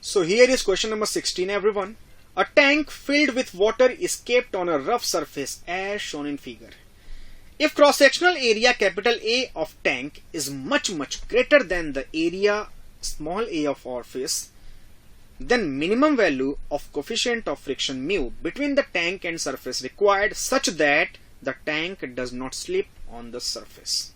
So here is question number 16 everyone. A tank filled with water is kept on a rough surface as shown in figure. If cross-sectional area capital A of tank is much greater than the area small a of orifice, then minimum value of coefficient of friction mu between the tank and surface required such that the tank does not slip on the surface.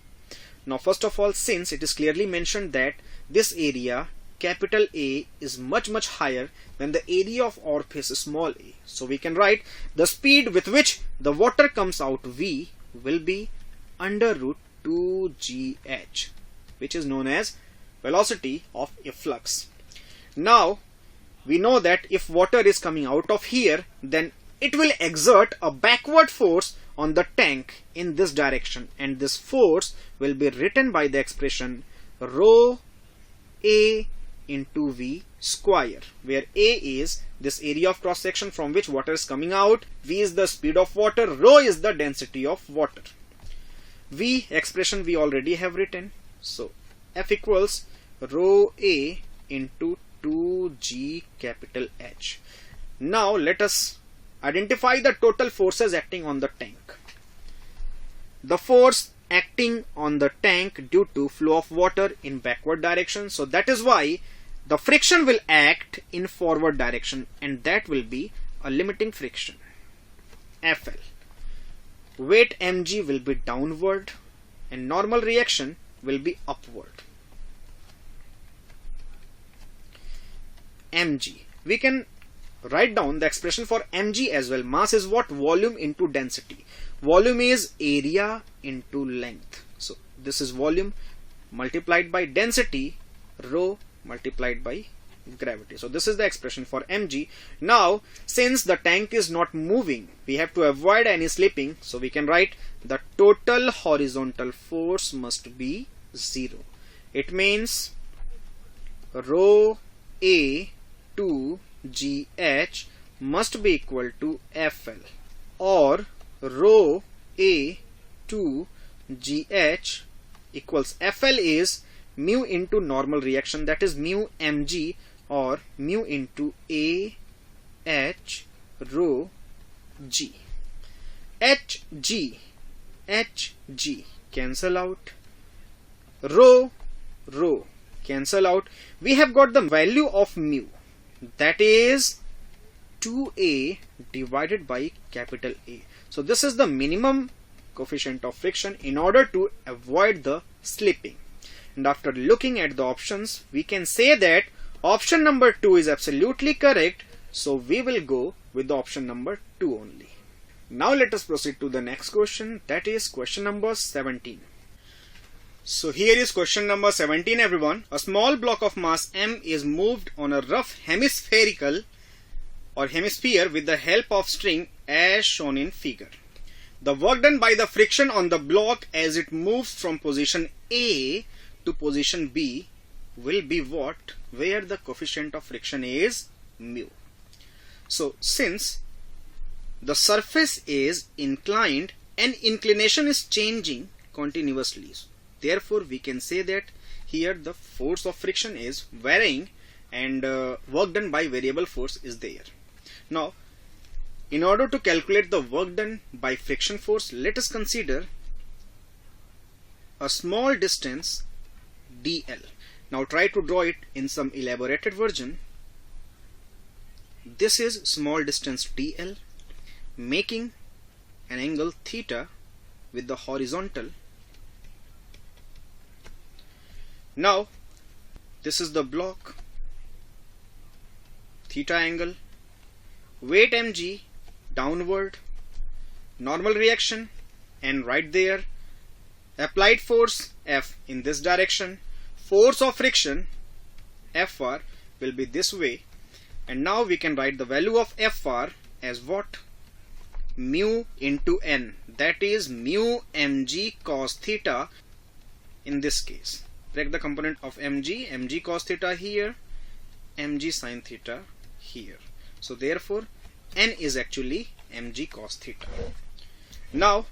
Now first of all, since it is clearly mentioned that this area capital A is much higher than the area of orifice small a, so we can write the speed with which the water comes out V will be under root 2gh, which is known as velocity of efflux. Now we know that if water is coming out of here, then it will exert a backward force on the tank in this direction, and this force will be written by the expression rho A into V square, where A is this area of cross section from which water is coming out, V is the speed of water, rho is the density of water. V expression we already have written, so F equals rho A into 2g capital H. Now let us identify the total forces acting on the tank. The force acting on the tank due to flow of water in backward direction, so that is why the friction will act in forward direction, and that will be a limiting friction FL. Weight mg will be downward and normal reaction will be upward. Mg, we can write down the expression for mg as well. Mass is what? Volume into density. Volume is area into length. So this is volume multiplied by density, rho multiplied by gravity. So this is the expression for mg. Now since the tank is not moving, we have to avoid any slipping, so we can write the total horizontal force must be 0. It means rho A to GH must be equal to FL, or rho A to GH equals FL is mu into normal reaction, that is mu mg, or mu into A H rho G. Hg cancel out, rho cancel out. We have got the value of mu, that is 2a divided by capital A. So this is the minimum coefficient of friction in order to avoid the slipping. And after looking at the options, we can say that option number 2 is absolutely correct, so we will go with the option number 2 only. Now let us proceed to the next question, that is question number 17. So here is question number 17 everyone. A small block of mass m is moved on a rough hemisphere with the help of string as shown in figure. The work done by the friction on the block as it moves from position A to position B will be what? Where the coefficient of friction is mu. So since the surface is inclined and inclination is changing continuously, therefore we can say that here the force of friction is varying and work done by variable force is there. Now in order to calculate the work done by friction force, let us consider a small distance dl. Now try to draw it in some elaborated version. This is small distance dl making an angle theta with the horizontal. Now this is the block, theta angle, weight mg downward, normal reaction, and right there applied force F in this direction, force of friction Fr will be this way, and now we can write the value of Fr as what? Mu into n, that is mu mg cos theta in this case. Break the component of mg cos theta here, mg sin theta here. So therefore n is actually mg cos theta. Now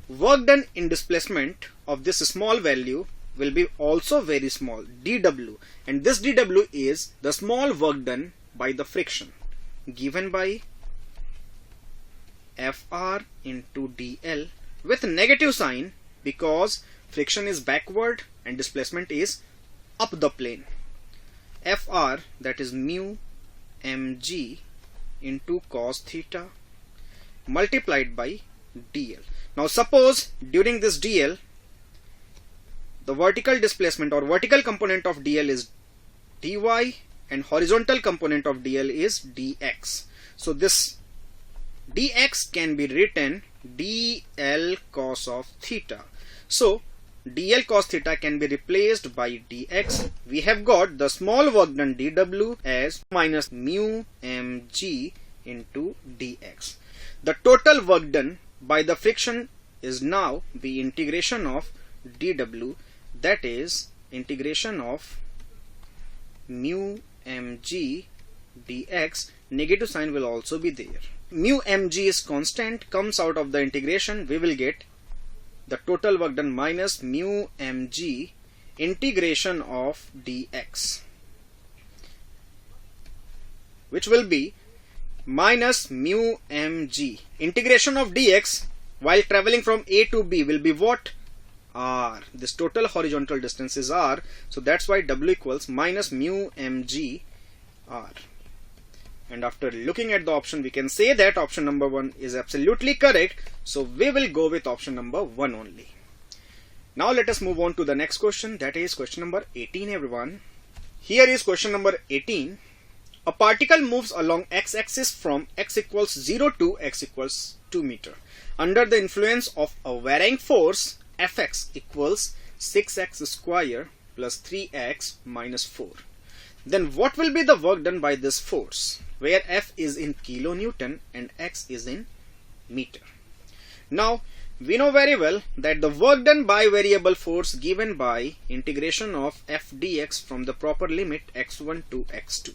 work done in displacement of this small value will be also very small, dW, and this dW is the small work done by the friction, given by Fr into dl with negative sign because friction is backward and displacement is up the plane. Fr, that is mu mg into cos theta multiplied by dl. Now suppose during this dl the vertical displacement or vertical component of dl is dy and horizontal component of dl is dx. So this dx can be written dl cos of theta. So dl cos theta can be replaced by dx. We have got the small work done dw as minus mu mg into dx. The total work done by the friction is now the integration of dw, that is integration of mu mg dx. Negative sign will also be there. Mu mg is constant, comes out of the integration, we will get the total work done minus mu mg integration of dx, which will be minus mu mg integration of dx while traveling from A to B will be what? R. This total horizontal distance is R, so that's why W equals minus mu mg R. And after looking at the option, we can say that option number 1 is absolutely correct, so we will go with option number 1 only. Now let us move on to the next question, that is question number 18, everyone. Here is question number 18. A particle moves along x-axis from x equals 0 to x equals 2 meter. Under the influence of a varying force, Fx equals 6x square plus 3x minus 4. Then what will be the work done by this force, where F is in kilonewton and x is in meter? Now we know very well that the work done by variable force given by integration of f dx from the proper limit x1 to x2.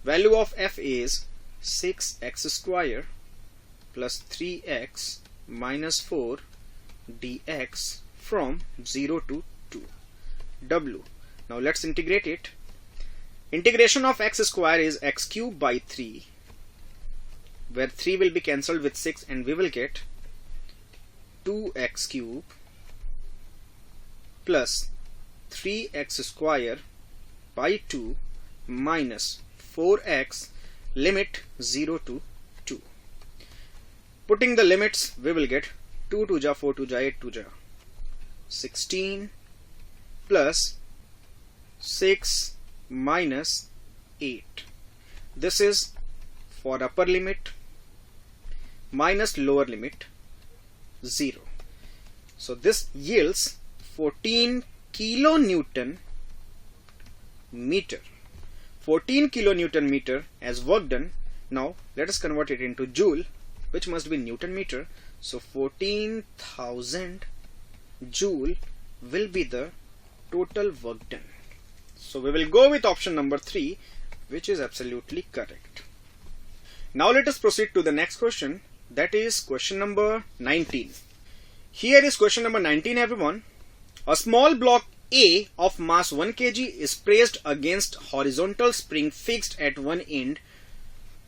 Value of f is 6x square plus 3x minus 4 dx from 0 to 2. W. Now let's integrate it. Integration of x square is x cube by 3, where 3 will be cancelled with 6 and we will get 2x cube plus 3x square by 2 minus 4x limit 0 to 2. Putting the limits, we will get 2 to ja 4 to ja 8 to ja 16 plus 6 minus 8. This is for upper limit minus lower limit 0. So this yields 14 kilonewton meter. 14 kilonewton meter as work done. Now let us convert it into joule, which must be Newton meter. So 14,000 joule will be the total work done. So we will go with option number 3, which is absolutely correct. Now let us proceed to the next question, that is question number 19. Here is question number 19, everyone. A small block A of mass 1 kg is pressed against horizontal spring fixed at one end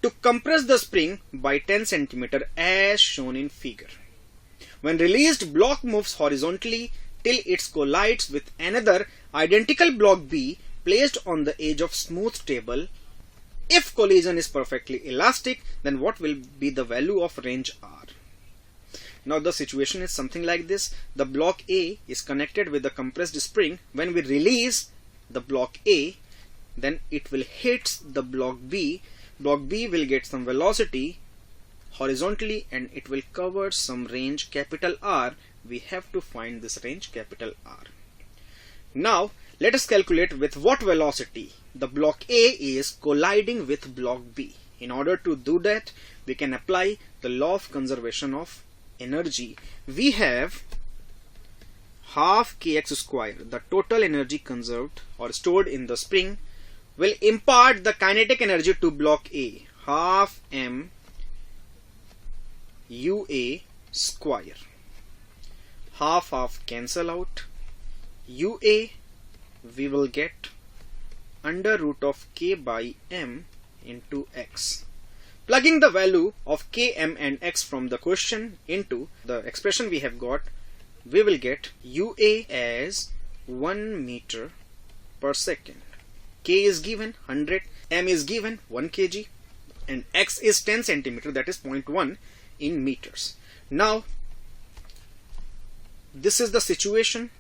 to compress the spring by 10 cm as shown in figure. When released, block moves horizontally till it collides with another identical block B placed on the edge of smooth table. If collision is perfectly elastic, then what will be the value of range R? Now the situation is something like this. The block A is connected with the compressed spring. When we release the block A, then it will hit the block B. Block B will get some velocity horizontally and it will cover some range capital R. We have to find this range capital R. Now let us calculate with what velocity the block A is colliding with block B. In order to do that, we can apply the law of conservation of energy. We have half kx square, the total energy conserved or stored in the spring, will impart the kinetic energy to block A, half m ua square. Half cancel out, UA we will get under root of K by M into X. Plugging the value of K, M and X from the question into the expression we have got, we will get UA as 1 meter per second. K is given 100, M is given 1 kg and X is 10 centimeter, that is 0.1 in meters. Now this is the situation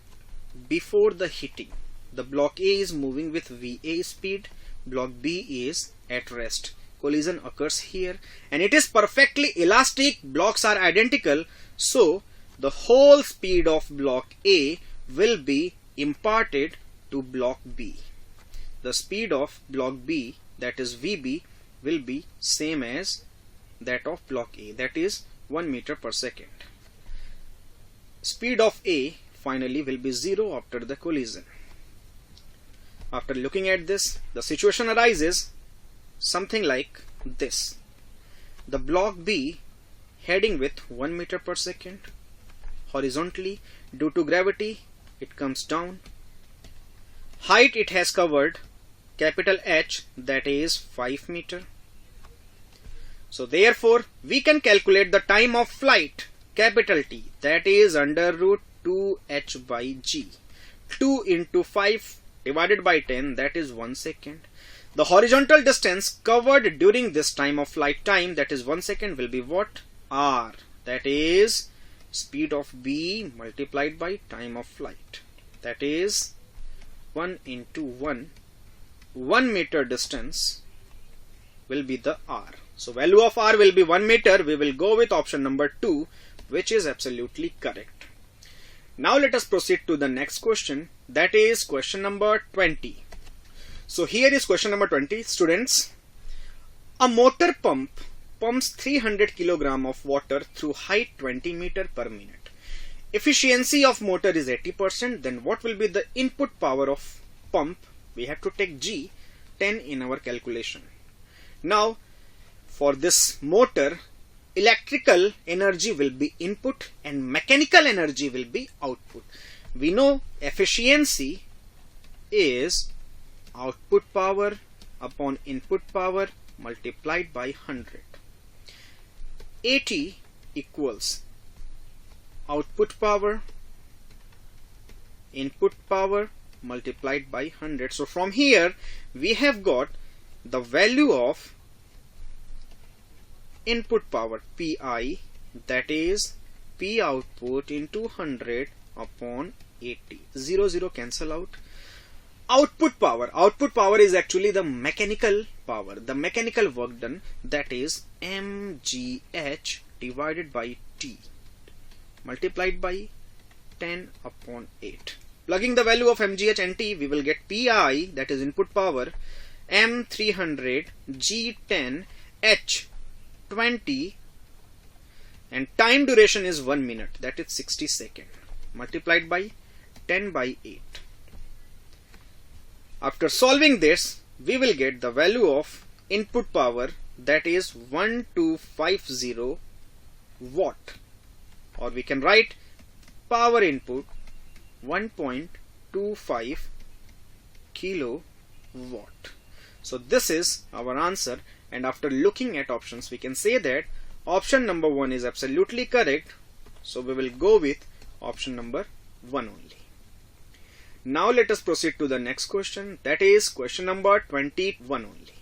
before the hitting. The block A is moving with VA speed, block B is at rest. Collision occurs here and it is perfectly elastic, blocks are identical, so the whole speed of block A will be imparted to block B. The speed of block B, that is VB, will be same as that of block A, that is 1 meter per second. Speed of A finally will be 0 after the collision. After looking at this, the situation arises something like this. The block B heading with 1 meter per second horizontally, due to gravity it comes down. Height it has covered capital H, that is 5 meter. So therefore we can calculate the time of flight capital T, that is under root 2h by g. 2 into 5 divided by 10, that is 1 second. The horizontal distance covered during this time of flight time, that is 1 second, will be what? R, that is speed of B multiplied by time of flight, that is 1 into 1 meter distance will be the R. So value of R will be 1 meter. We will go with option number 2, which is absolutely correct. Now let us proceed to the next question, that is question number 20. So here is question number 20, students. A motor pump pumps 300 kg of water through height 20 meter per minute. Efficiency of motor is 80%. Then what will be the input power of pump? We have to take G, 10 in our calculation. Now for this motor, electrical energy will be input and mechanical energy will be output. We know efficiency is output power upon input power multiplied by 100. 80 equals output power, input power multiplied by 100. So from here we have got the value of input power Pi, that is P output into 100 upon 80. 0, 0 cancel out. Output power is actually the mechanical power, the mechanical work done, that is mgh divided by T multiplied by 10 upon 8. Plugging the value of mgh and T, we will get Pi, that is input power, m300 g10 h 20 and time duration is 1 minute, that is 60 seconds, multiplied by 10 by 8. After solving this, we will get the value of input power, that is 1250 watt, or we can write power input 1.25 kilowatt. So this is our answer, and after looking at options we can say that option number 1 is absolutely correct. So we will go with option number 1 only. Now let us proceed to the next question, that is question number 21 only.